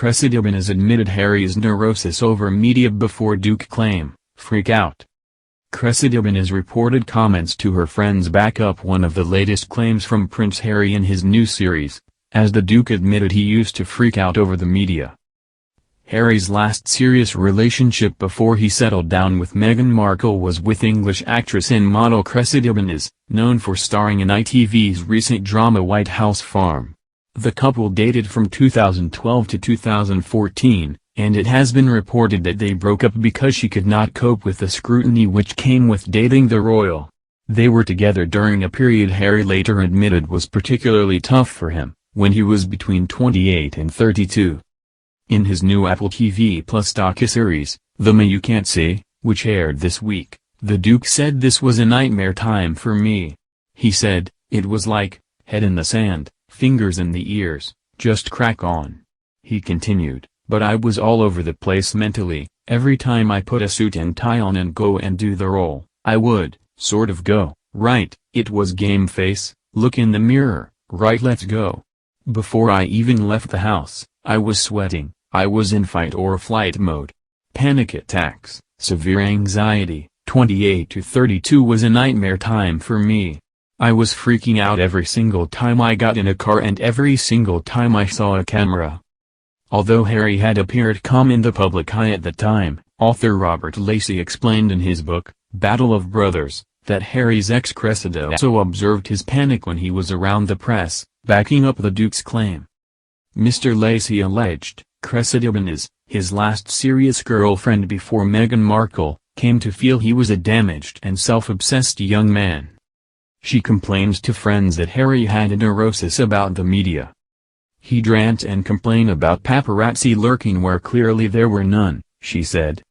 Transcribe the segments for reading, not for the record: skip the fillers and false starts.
Cressida Bonas admitted Harry's neurosis over media before Duke claim, freak out. Cressida Bonas' reported comments to her friends back up one of the latest claims from Prince Harry in his new series, as the Duke admitted he used to freak out over the media. Harry's last serious relationship before he settled down with Meghan Markle was with English actress and model Cressida Bonas, known for starring in ITV's recent drama White House Farm. The couple dated from 2012 to 2014, and it has been reported that they broke up because she could not cope with the scrutiny which came with dating the royal. They were together during a period Harry later admitted was particularly tough for him, when he was between 28 and 32. In his new Apple TV Plus docuseries, The Me You Can't See, which aired this week, the Duke said this was a nightmare time for me. He said, it was like, head in the sand, fingers in the ears, just crack on. He continued, but I was all over the place mentally. Every time I put a suit and tie on and go and do the role, I would, sort of go, right, it was game face, look in the mirror, right, let's go. Before I even left the house, I was sweating. I was in fight or flight mode. Panic attacks, severe anxiety. 28 to 32 was a nightmare time for me. I was freaking out every single time I got in a car and every single time I saw a camera. Although Harry had appeared calm in the public eye at the time, author Robert Lacey explained in his book, Battle of Brothers, that Harry's ex Cressida also observed his panic when he was around the press, backing up the Duke's claim. Mr. Lacey alleged, Cressida Bonas, his last serious girlfriend before Meghan Markle, came to feel he was a damaged and self-obsessed young man. She complained to friends that Harry had a neurosis about the media. He'd rant and complain about paparazzi lurking where clearly there were none, she said.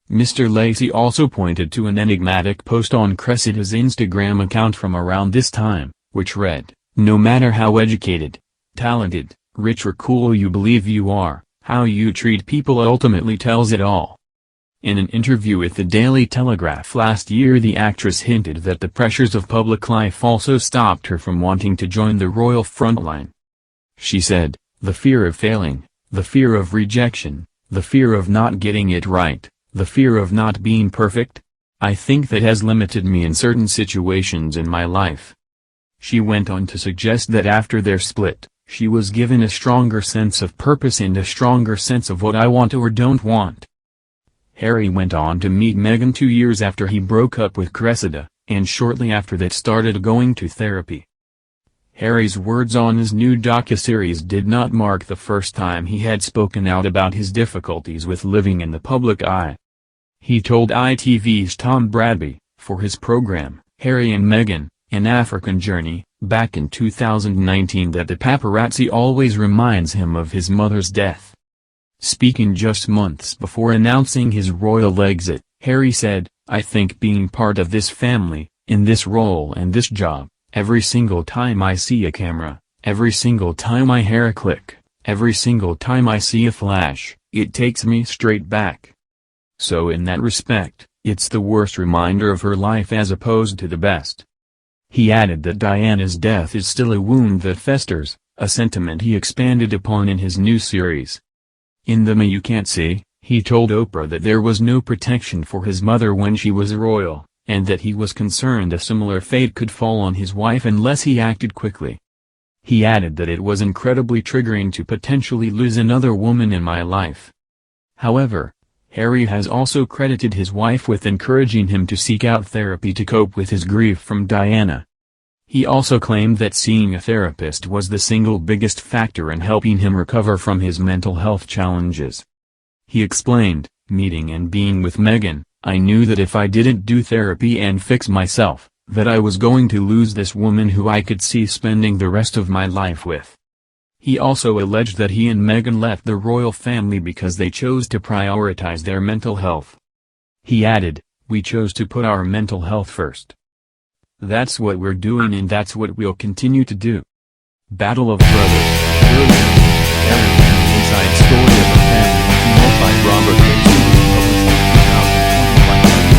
Mr. Lacey also pointed to an enigmatic post on Cressida's Instagram account from around this time, which read, no matter how educated, talented, rich or cool you believe you are, how you treat people ultimately tells it all. In an interview with the Daily Telegraph last year, the actress hinted that the pressures of public life also stopped her from wanting to join the royal frontline. She said, the fear of failing, the fear of rejection, the fear of not getting it right, the fear of not being perfect, I think that has limited me in certain situations in my life. She went on to suggest that after their split, she was given a stronger sense of purpose and a stronger sense of what I want or don't want. Harry went on to meet Meghan 2 years after he broke up with Cressida, and shortly after that started going to therapy. Harry's words on his new docuseries did not mark the first time he had spoken out about his difficulties with living in the public eye. He told ITV's Tom Bradby, for his program, Harry and Meghan, An African Journey, back in 2019 that the paparazzi always reminds him of his mother's death. Speaking just months before announcing his royal exit, Harry said, I think being part of this family, in this role and this job, every single time I see a camera, every single time I hear a click, every single time I see a flash, it takes me straight back. So in that respect, it's the worst reminder of her life as opposed to the best. He added that Diana's death is still a wound that festers, a sentiment he expanded upon in his new series. In The Me You Can't See, he told Oprah that there was no protection for his mother when she was royal, and that he was concerned a similar fate could fall on his wife unless he acted quickly. He added that it was incredibly triggering to potentially lose another woman in my life. However, Harry has also credited his wife with encouraging him to seek out therapy to cope with his grief from Diana. He also claimed that seeing a therapist was the single biggest factor in helping him recover from his mental health challenges. He explained, meeting and being with Meghan, I knew that if I didn't do therapy and fix myself, that I was going to lose this woman who I could see spending the rest of my life with. He also alleged that he and Meghan left the royal family because they chose to prioritize their mental health. He added, we chose to put our mental health first. That's what we're doing and that's what we'll continue to do. Battle of Brothers. Inside story of a family by Robert Lacey. Published in 2021.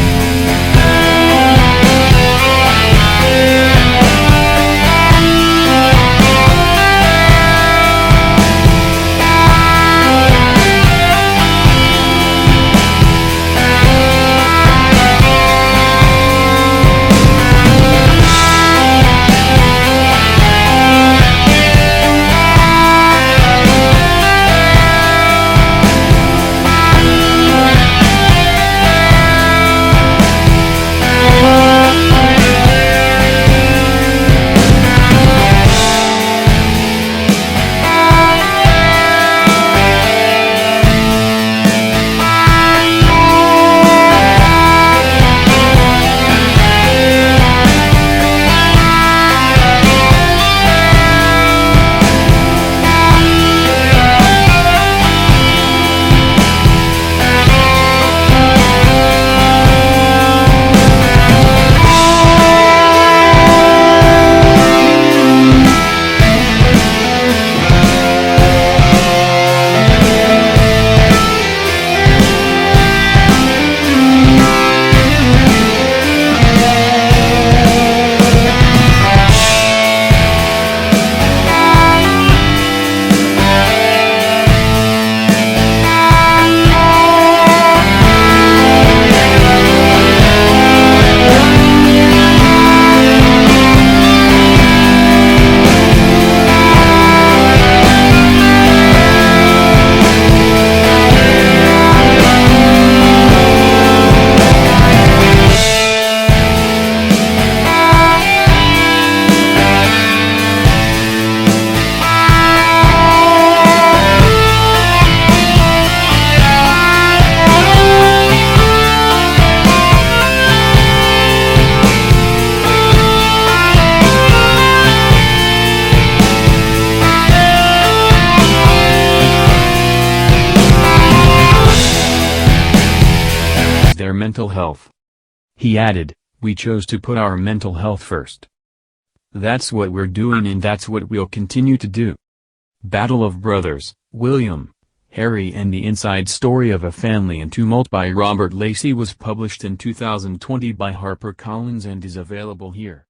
mental health. He added, "We chose to put our mental health first. That's what we're doing and that's what we'll continue to do." Battle of Brothers, William, Harry and the Inside Story of a Family in Tumult by Robert Lacey was published in 2020 by HarperCollins and is available here.